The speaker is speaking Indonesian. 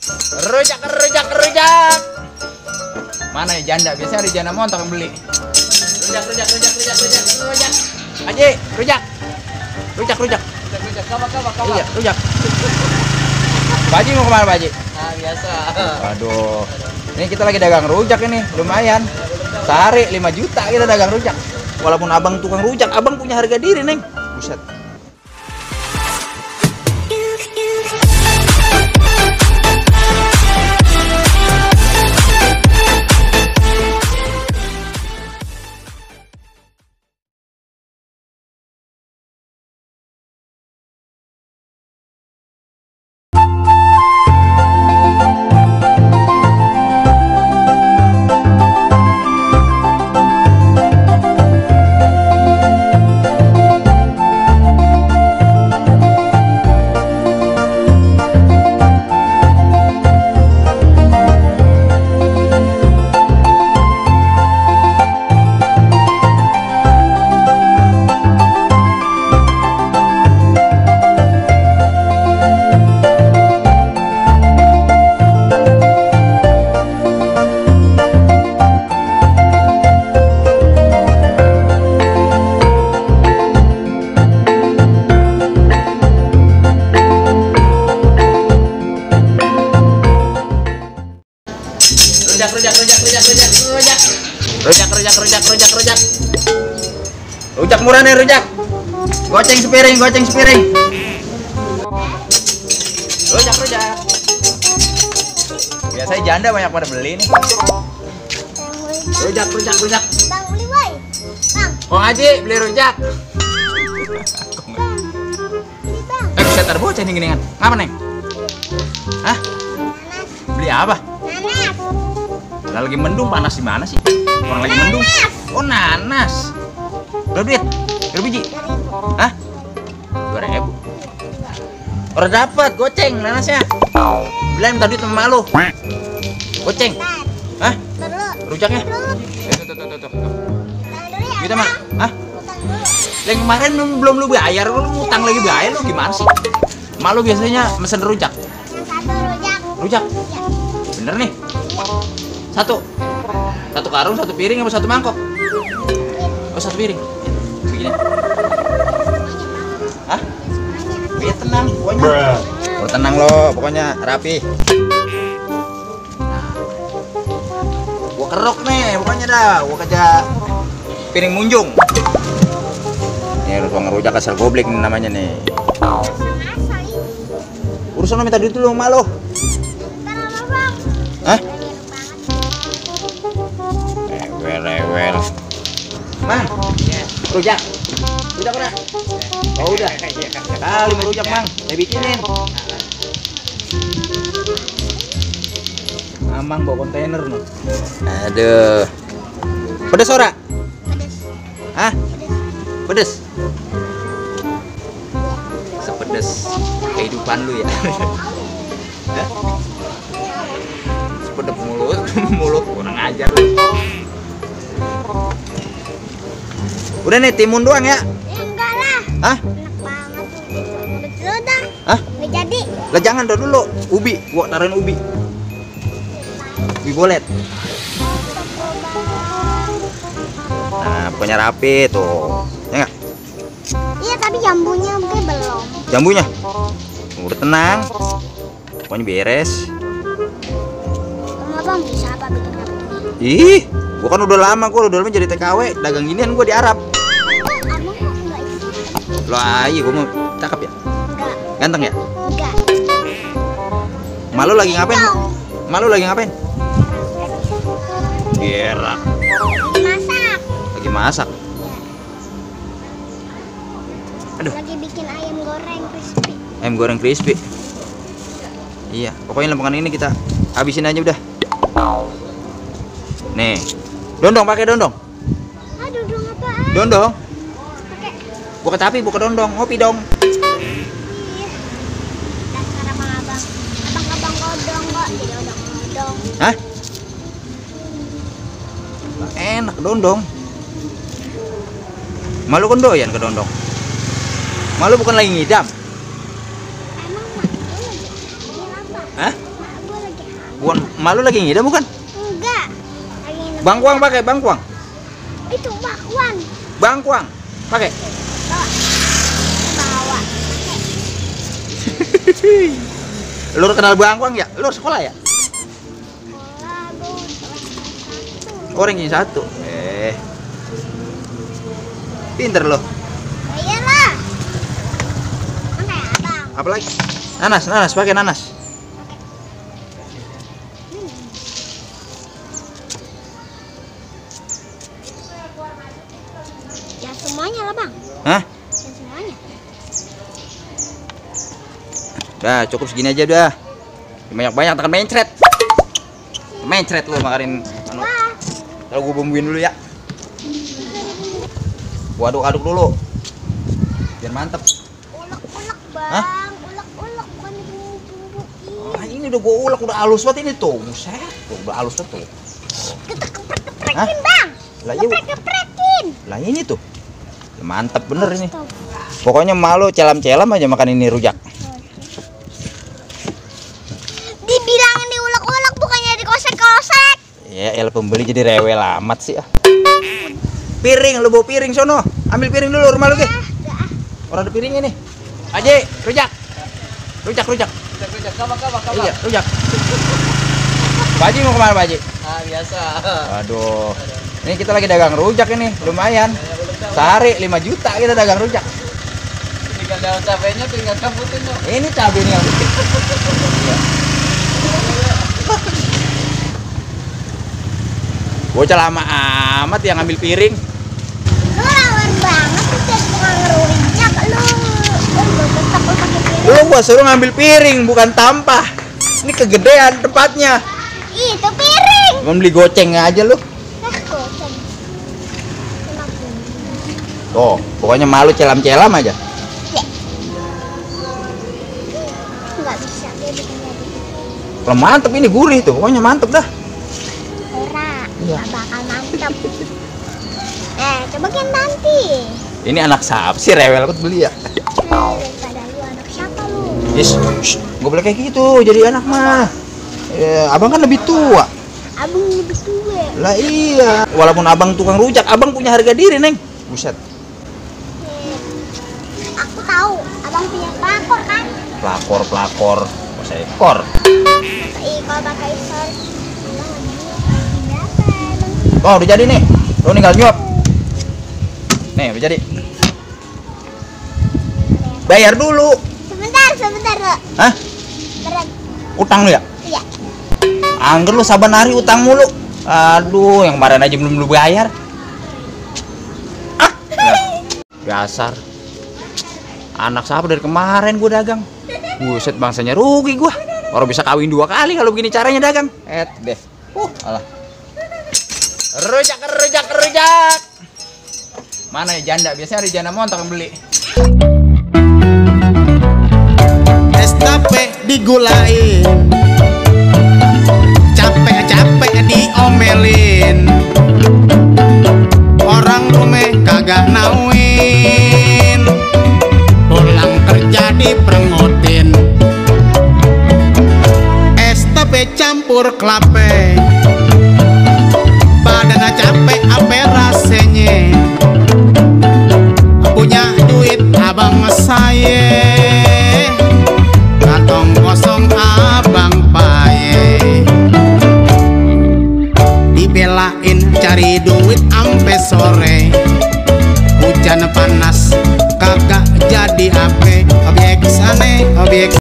Rujak, rujak, rujak. Mana ya janda? Biasanya ada janda montok yang beli. Rujak, rujak, rujak, rujak, rujak, rujak. Aji, rujak. Rujak, rujak. Rujak, kabar. Iya, rujak. Pak Haji mau kemana Pak Haji? Ah, biasa. Aduh. Ini kita lagi dagang rujak ini, lumayan. Sehari 5 juta kita dagang rujak. Walaupun abang tukang rujak, abang punya harga diri, Neng. Buset. Rujak. Rujak murah nih rujak. Goceng sepiring. Rujak. Biasanya janda banyak pada beli nih. Rujak. Bang, beli woi. Bang. Kong Haji beli rujak. Bang. Bisa terbocah nih geningan. Ngapa, Neng? Hah? Beli apa? Nanas. Lah lagi mendung, panas di mana sih? Orang lagi mendung. Oh, nanas. Berapa duit? Berapa biji? Hah? 2.000. Orang dapat goceng nanasnya. Bilang tadi sama mak lu. Goceng. Hah? Dulu. Rujaknya? Tuh. Gitu, Mak. Hah? Yang kemarin belum lu bayar, lu ngutang lagi bayar lu gimana sih? Mak lu biasanya mesen rujak. Satu rujak. Rujak? Ya. Bener nih. Satu karung, satu piring, apa satu mangkok? Oh, satu piring. Begini. Hah? Iya, tenang pokoknya. Oh, tenang lo, pokoknya rapi. Nah. Gua kerok nih, pokoknya dah. Gua kerja piring munjung. Ini ruang rujak asal goblek nih namanya nih. Urusan lo minta duit dulu sama lo. Hah? Rewel. Mang, rujak udah. Oh udah. Kali mau rujak Mang, saya bikinin. Amang bawa kontainer no. Aduh. Pedes ora? Pedes. Hah? Pedes. Sepedes kehidupan lu ya. Hah? Sepedep mulut kurang ajar lu. Udah nih timun doang ya? Enggak lah. Hah? Enak banget. Betul dah. Hah? Nggak jadi. Lah jangan dulu. Ubi, gua taruhin ubi. Ubi bolet. Nah, pokoknya rapi tuh. Ya enggak? Iya, tapi jambunya gue belum. Jambunya? Udah tenang. Pokoknya beres. Kamu bang bisa apa bikin kayak begini? Ih, gua kan udah lama jadi TKW, dagang ginian gua di Arab. Abang kok enggak isi? Loh, ayo gua mau cakep ya? Enggak. Ganteng ya? Enggak. Malu lagi ngapain? Dong. Malu lagi ngapain? Gerak. Masak. Lagi masak. Aduh, Lagi bikin ayam goreng crispy. ayam goreng crispy. Iya, pokoknya lempengan ini kita habisin aja udah. Nih. Dondong, pakai dondong. Aduh, dong apaan? Dondong. Pakai. Buka tapi, buka dondong. Ngopi dong. Ih. Dasar abang-abang. Abang-abang godong kok, jadi odong-odong. Hah? Enak dondong. Malu kan doyan ke dondong. Malu bukan lagi ngidam. Emang mak boleh bikin apa? Hah? Mak boleh Bukan malu lagi ngidam bukan? Enggak. Lagi nemu. Bangkuang pakai bangkuang. Itu bakwan. Bangkuang pakai. Bawa. Lu kenal bangkuang ya? Lu sekolah ya? Sekolah Bu, kelas 1. Orang yang satu. Pinter lo. Iyalah. Mana ya, Abang? Apa lagi? Nanas, pakai nanas. Ya semuanya lah, Bang. Hah? Ya semuanya. Udah, cukup segini aja udah. Banyak-banyak tekan mencret. Mencret lo makarin anu. Wah. Kalau gua bumbuin dulu ya. Gua aduk-aduk dulu. Biar mantep. Ulek-ulek, Hah? Bang. Ulek-ulek bukan dibumbu-bumbuin. Ah, ini udah gua ulek, udah halus banget ini tuh. Buset, tuh, udah halus banget tuh. Kita keprek-keprekin, Hah? Bang. Lah iya. Keprek-keprekin. Lah ini tuh. Mantep bener ini. Pokoknya malu celam-celam aja makan ini rujak. Dibilangin diulek-ulek bukannya dikosek-kosek. Ya, elah pembeli jadi rewel amat sih ah. Piring, lu bawa piring sono. Ambil piring dulu rumah lu, Ge. Orang ada piringnya nih. Aje, rujak. Rujak. Kamu. Iya, rujak. Pak Haji mau kemana, Pak Haji? Ah, biasa. Waduh. Ini kita lagi dagang rujak ini, lumayan. Sehari 5 juta kita dagang rujak. Tinggal daun cabenya tinggal cabutin dong. Ini cabai nih yang bikin. Iya. Bocah lama amat yang ngambil piring. Lu lawan banget tuh jadi tukang rujak lu. Tetap lu pakai piring. Lu gua suruh ngambil piring bukan tampah. Ini kegedean tempatnya. Itu piring. Cuma beli goceng aja lu. Goceng. 50. Tuh, pokoknya malu celam-celam aja. Nggak bisa dia bikinnya begitu. Kalau mantep ini gurih tuh, pokoknya mantep dah. Ora, Iya. nggak bakal mantep. Coba kan nanti. Ini anak siapa sih rewel banget beli ya? Daripada lu anak siapa lu? Yes, gak boleh kayak gitu, jadi anak mah. Abang kan lebih tua. Abang lebih tua. Lah iya, walaupun abang tukang rujak, abang punya harga diri, Neng. Buset. Aku tahu, abang punya pelakor kan? Pelakor, seekor. Kalau pakai ikan, abang lagi berapa? Oh, udah jadi nih. Lo tinggal nyuap. Nih, udah jadi. Bayar dulu. Sebentar lo. Hah? Berat. Utang lu ya? Iya. Angger lu saban hari utang mulu. Aduh, yang kemarin aja belum lu bayar. Ah, dasar. Anak siapa dari kemarin gua dagang. Buset, bangsanya rugi gua. Orang bisa kawin 2 kali kalau begini caranya dagang. Deh. Alah. Rujak. Mana ya janda? Biasanya ada janda montok yang beli. Es tape digulain, capek diomelin, orang rumah kagak nauin, pulang kerja diperengotin. Es tape campur klape, badan capek ape rasanya, punya duit abang saya, kantong kosong abang paye, dibelain cari duit ampe sore, hujan panas kagak jadi ape, objek sana objek